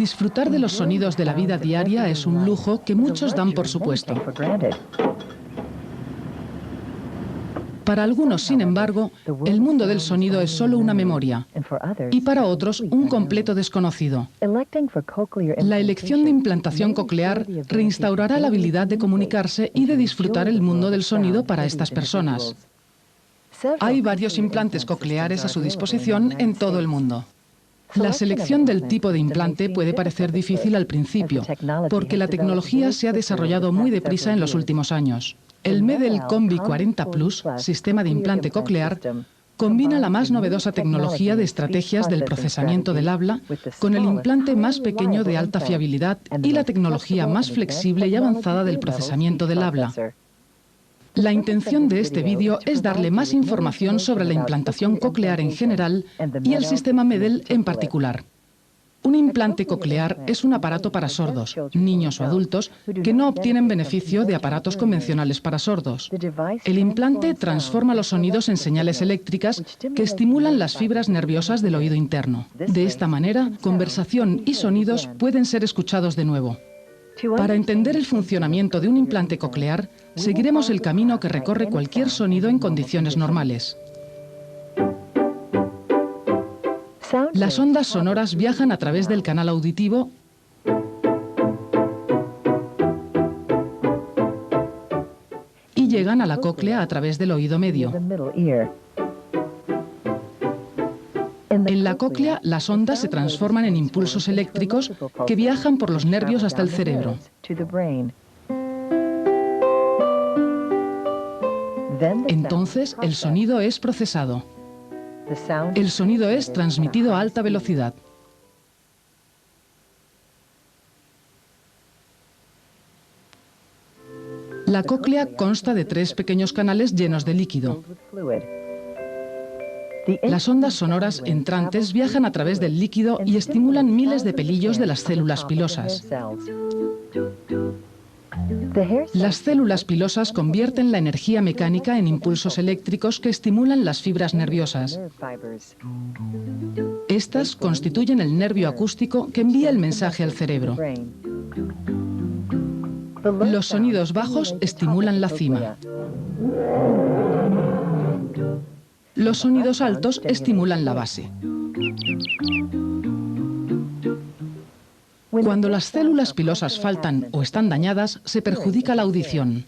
Disfrutar de los sonidos de la vida diaria es un lujo que muchos dan por supuesto. Para algunos, sin embargo, el mundo del sonido es solo una memoria y para otros un completo desconocido. La elección de implantación coclear reinstaurará la habilidad de comunicarse y de disfrutar el mundo del sonido para estas personas. Hay varios implantes cocleares a su disposición en todo el mundo. La selección del tipo de implante puede parecer difícil al principio, porque la tecnología se ha desarrollado muy deprisa en los últimos años. El Medel Combi 40 Plus, sistema de implante coclear, combina la más novedosa tecnología de estrategias del procesamiento del habla con el implante más pequeño de alta fiabilidad y la tecnología más flexible y avanzada del procesamiento del habla. La intención de este vídeo es darle más información sobre la implantación coclear en general y el sistema Medel en particular. Un implante coclear es un aparato para sordos, niños o adultos, que no obtienen beneficio de aparatos convencionales para sordos. El implante transforma los sonidos en señales eléctricas que estimulan las fibras nerviosas del oído interno. De esta manera, conversación y sonidos pueden ser escuchados de nuevo. Para entender el funcionamiento de un implante coclear, seguiremos el camino que recorre cualquier sonido en condiciones normales. Las ondas sonoras viajan a través del canal auditivo y llegan a la cóclea a través del oído medio. En la cóclea, las ondas se transforman en impulsos eléctricos que viajan por los nervios hasta el cerebro. Entonces, el sonido es procesado. El sonido es transmitido a alta velocidad. La cóclea consta de 3 pequeños canales llenos de líquido. Las ondas sonoras entrantes viajan a través del líquido y estimulan miles de pelillos de las células pilosas. Las células pilosas convierten la energía mecánica en impulsos eléctricos que estimulan las fibras nerviosas. Estas constituyen el nervio acústico que envía el mensaje al cerebro. Los sonidos bajos estimulan la cima. Los sonidos altos estimulan la base. Cuando las células pilosas faltan o están dañadas, se perjudica la audición.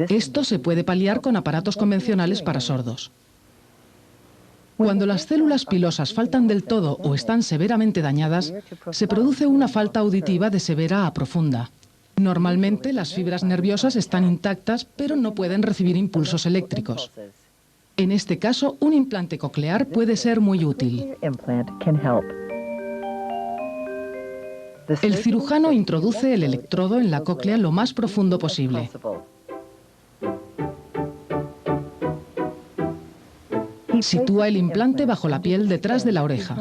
Esto se puede paliar con aparatos convencionales para sordos. Cuando las células pilosas faltan del todo o están severamente dañadas, se produce una falta auditiva de severa a profunda. Normalmente las fibras nerviosas están intactas, pero no pueden recibir impulsos eléctricos. En este caso, un implante coclear puede ser muy útil. El cirujano introduce el electrodo en la cóclea lo más profundo posible. Sitúa el implante bajo la piel detrás de la oreja.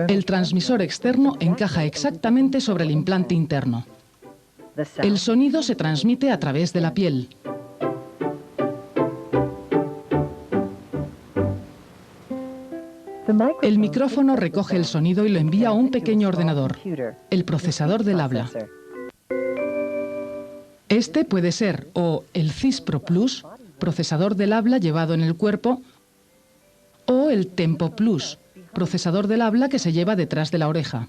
El transmisor externo encaja exactamente sobre el implante interno. El sonido se transmite a través de la piel. El micrófono recoge el sonido y lo envía a un pequeño ordenador, el procesador del habla. Este puede ser o el CISPRO Plus, procesador del habla llevado en el cuerpo, o el Tempo Plus, procesador del habla que se lleva detrás de la oreja.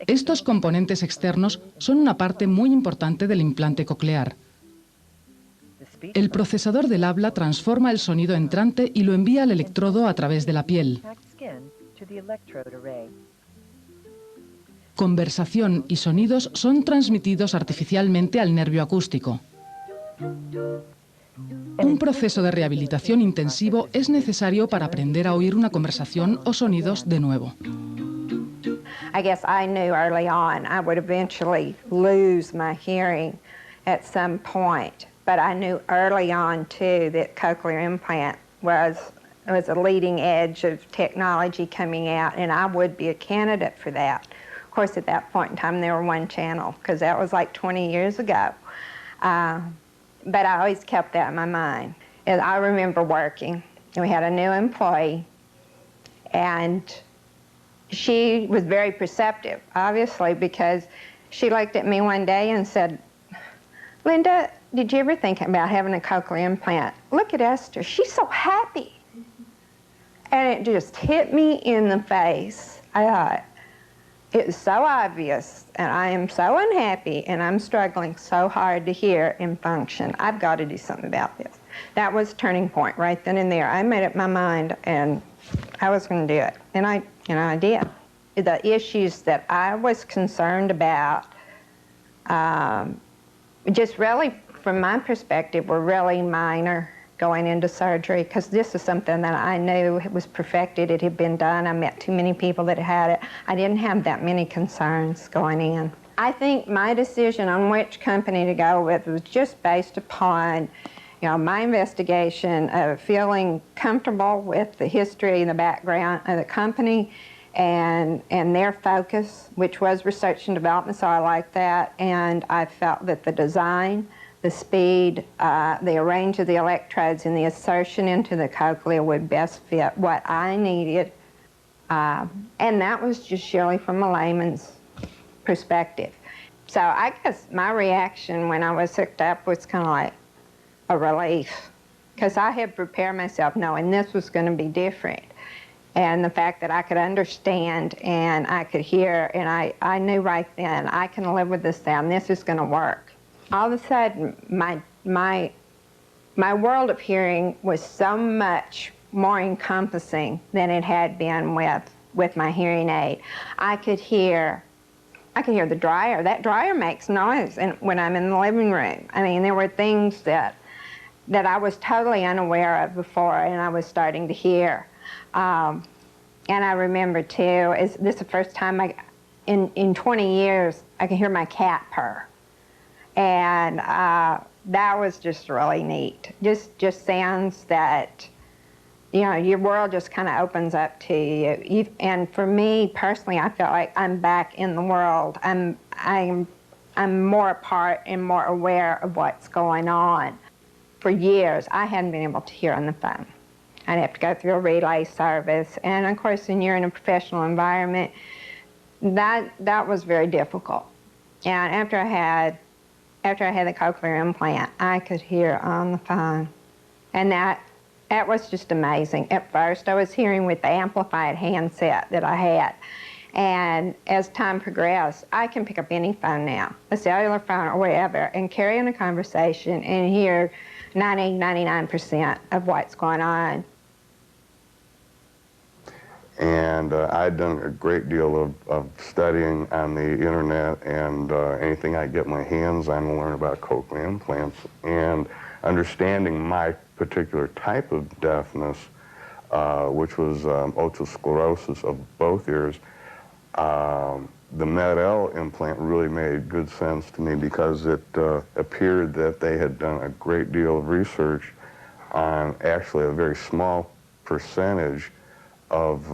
Estos componentes externos son una parte muy importante del implante coclear. El procesador del habla transforma el sonido entrante y lo envía al electrodo a través de la piel. Conversación y sonidos son transmitidos artificialmente al nervio acústico. Un proceso de rehabilitación intensivo es necesario para aprender a oír una conversación o sonidos de nuevo. I guess I knew early on I would eventually lose my hearing at some point, but I knew early on too that cochlear implant was a leading edge of technology coming out, and I would be a candidate for that. Of course, at that point in time, there were one channel, because that was like 20 years ago. But I always kept that in my mind. And I remember working, and we had a new employee, And she was very perceptive, obviously, because she looked at me one day and said, Linda, did you ever think about having a cochlear implant? Look at Esther, she's so happy. And it just hit me in the face. I thought, it's so obvious, and I am so unhappy, and I'm struggling so hard to hear and function. I've got to do something about this. That was a turning point right then and there. I made up my mind, and I was going to do it. And I did. The issues that I was concerned about, just really, from my perspective, were really minor going into surgery, because this is something that I knew it was perfected, it had been done. I met too many people that had it. I didn't have that many concerns going in. I think my decision on which company to go with was just based upon, my investigation of feeling comfortable with the history and the background of the company and their focus, which was research and development, so I liked that. And I felt that the design, the speed, the arrange of the electrodes, and the insertion into the cochlea would best fit what I needed. And that was just surely from a layman's perspective. So I guess my reaction when I was hooked up was kind of like a relief, because I had prepared myself knowing this was going to be different. And the fact that I could understand and I could hear, and I knew right then, I can live with this sound, this is going to work. All of a sudden, my world of hearing was so much more encompassing than it had been with my hearing aid. I could hear the dryer. That dryer makes noise when I'm in the living room. I mean, there were things that I was totally unaware of before, and I was starting to hear. And I remember too, this is the first time in 20 years, I can hear my cat purr. And that was just really neat. Just sounds that, your world just kind of opens up to you. And for me personally, I felt like I'm back in the world. I'm more a part and more aware of what's going on. For years, I hadn't been able to hear on the phone. I'd have to go through a relay service. And of course, when you're in a professional environment, that was very difficult. And after I had the cochlear implant, I could hear on the phone. And that was just amazing. At first, I was hearing with the amplified handset that I had. And as time progressed, I can pick up any phone now, a cellular phone or whatever, and carry on a conversation and hear 99% of what's going on. And I'd done a great deal of studying on the internet, and anything I get my hands on to learn about cochlear implants, and understanding my particular type of deafness, which was otosclerosis of both ears. The Medel implant really made good sense to me, because it appeared that they had done a great deal of research on actually a very small percentage of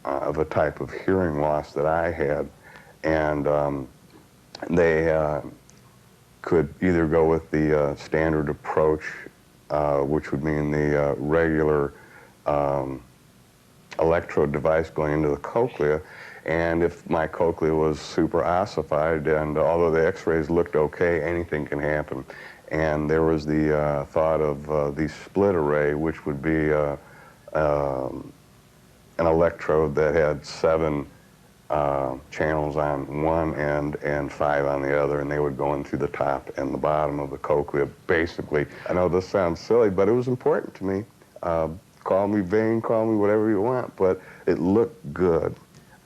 a type of hearing loss that I had, and they could either go with the standard approach, which would mean the regular electrode device going into the cochlea, and if my cochlea was super ossified, and although the x-rays looked okay, anything can happen. And there was the thought of the split array, which would be an electrode that had 7 channels on one end and 5 on the other, and they would go in through the top and the bottom of the cochlea, basically. I know this sounds silly, but it was important to me. Call me vain, call me whatever you want, but it looked good.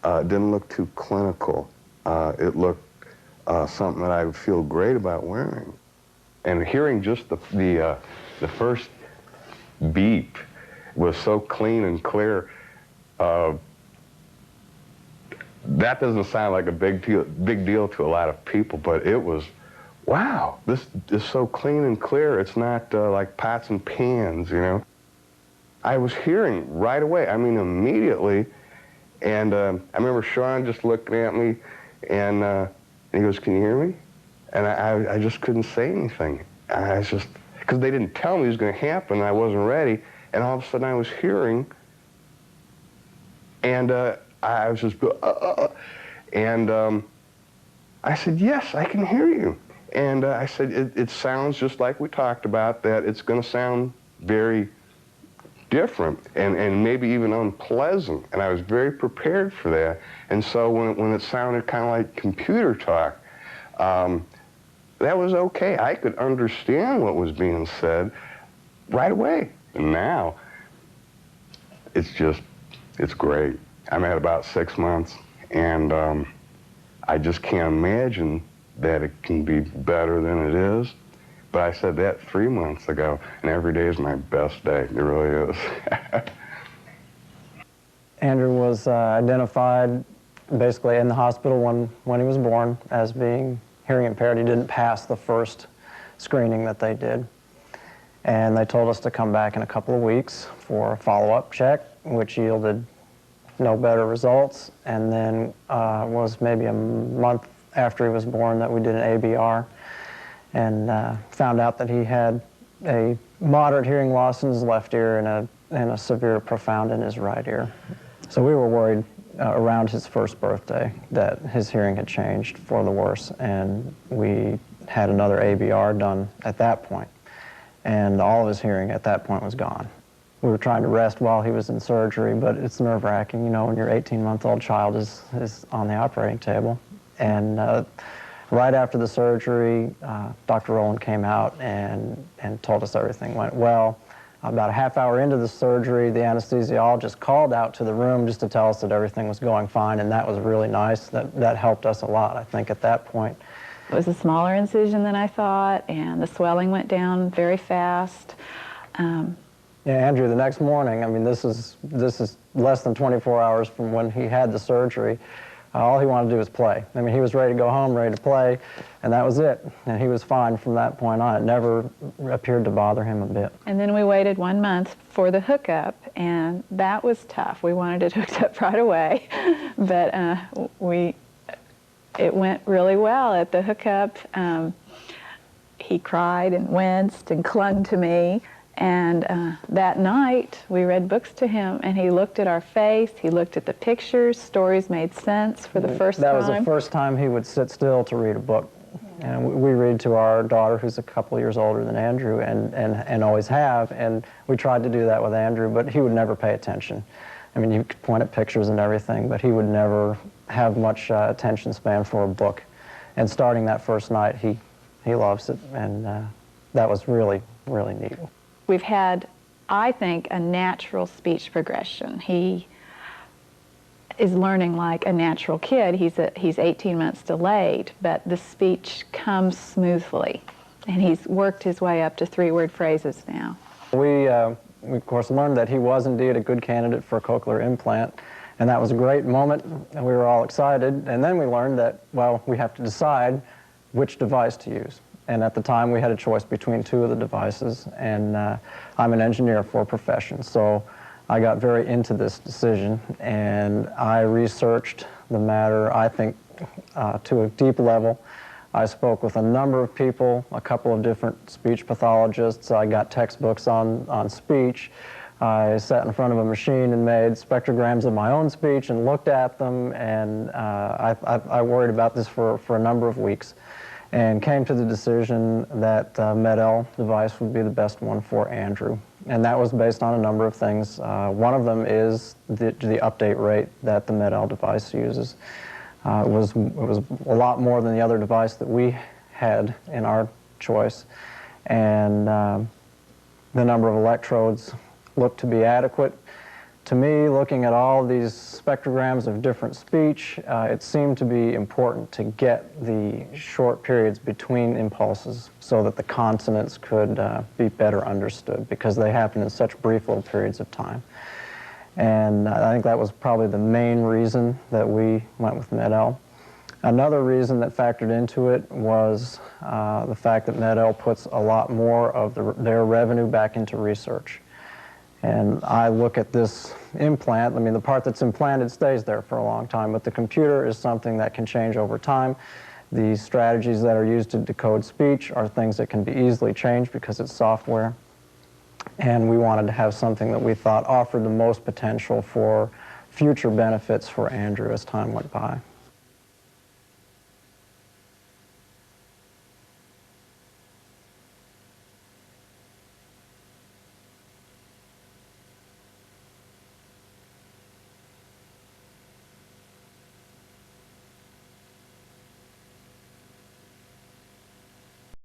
It didn't look too clinical. It looked something that I would feel great about wearing. And hearing just the first beep was so clean and clear. That doesn't sound like a big deal to a lot of people, but it was, wow, this is so clean and clear. It's not like pots and pans, I was hearing right away, I mean immediately, and I remember Sean just looking at me, and he goes, "Can you hear me?" And I just couldn't say anything. I was just, because they didn't tell me it was going to happen, I wasn't ready, and all of a sudden I was hearing And I was just, and I said, yes, I can hear you. And I said, it sounds just like we talked about, that it's going to sound very different and maybe even unpleasant. And I was very prepared for that. And so when it sounded kind of like computer talk, that was okay. I could understand what was being said right away. And now, it's great. I'm at about 6 months, and I just can't imagine that it can be better than it is. But I said that 3 months ago, and every day is my best day. It really is. Andrew was identified basically in the hospital when he was born as being hearing impaired. He didn't pass the first screening that they did. And they told us to come back in a couple of weeks for a follow-up check, which yielded no better results. And then was maybe a month after he was born that we did an ABR and found out that he had a moderate hearing loss in his left ear and a severe profound in his right ear. So we were worried around his first birthday that his hearing had changed for the worse, and we had another ABR done at that point. And all of his hearing at that point was gone. We were trying to rest while he was in surgery, but it's nerve-wracking, you know, when your 18-month-old child is on the operating table. And right after the surgery, Dr. Rowland came out and told us everything went well. About a half hour into the surgery, the anesthesiologist called out to the room just to tell us that everything was going fine, and that was really nice. That helped us a lot, I think, at that point. It was a smaller incision than I thought, and the swelling went down very fast. Yeah, Andrew, the next morning, I mean, this is less than 24 hours from when he had the surgery. All he wanted to do was play. I mean, he was ready to go home, ready to play, and that was it. And he was fine from that point on. It never appeared to bother him a bit. And then we waited 1 month for the hookup, and that was tough. We wanted it hooked up right away, but it went really well at the hookup. He cried and winced and clung to me. And that night, we read books to him, and he looked at our face, he looked at the pictures, stories made sense for the first time. That was the first time he would sit still to read a book. And we read to our daughter, who's a couple years older than Andrew, and always have, and we tried to do that with Andrew, but he would never pay attention. I mean, you could point at pictures and everything, but he would never have much attention span for a book. And starting that first night, he loves it, and that was really, really neat. We've had, I think, a natural speech progression. He is learning like a natural kid. He's 18 months delayed, but the speech comes smoothly. And he's worked his way up to 3-word phrases now. We, of course, learned that he was indeed a good candidate for a cochlear implant. And that was a great moment, and we were all excited. And then we learned that, well, we have to decide which device to use. And at the time, we had a choice between 2 of the devices, and I'm an engineer for profession, so I got very into this decision, and I researched the matter, I think, to a deep level. I spoke with a number of people, a couple of different speech pathologists. I got textbooks on speech. I sat in front of a machine and made spectrograms of my own speech and looked at them, and I worried about this for a number of weeks, and came to the decision that Medel device would be the best one for Andrew. And that was based on a number of things. One of them is the update rate that the Medel device uses. It was a lot more than the other device that we had in our choice. And the number of electrodes looked to be adequate. To me, looking at all these spectrograms of different speech, it seemed to be important to get the short periods between impulses so that the consonants could be better understood, because they happen in such brief little periods of time. And I think that was probably the main reason that we went with Medel. Another reason that factored into it was the fact that Medel puts a lot more of their revenue back into research. And I look at this implant, I mean, the part that's implanted stays there for a long time, but the computer is something that can change over time. The strategies that are used to decode speech are things that can be easily changed because it's software. And we wanted to have something that we thought offered the most potential for future benefits for Andrew as time went by.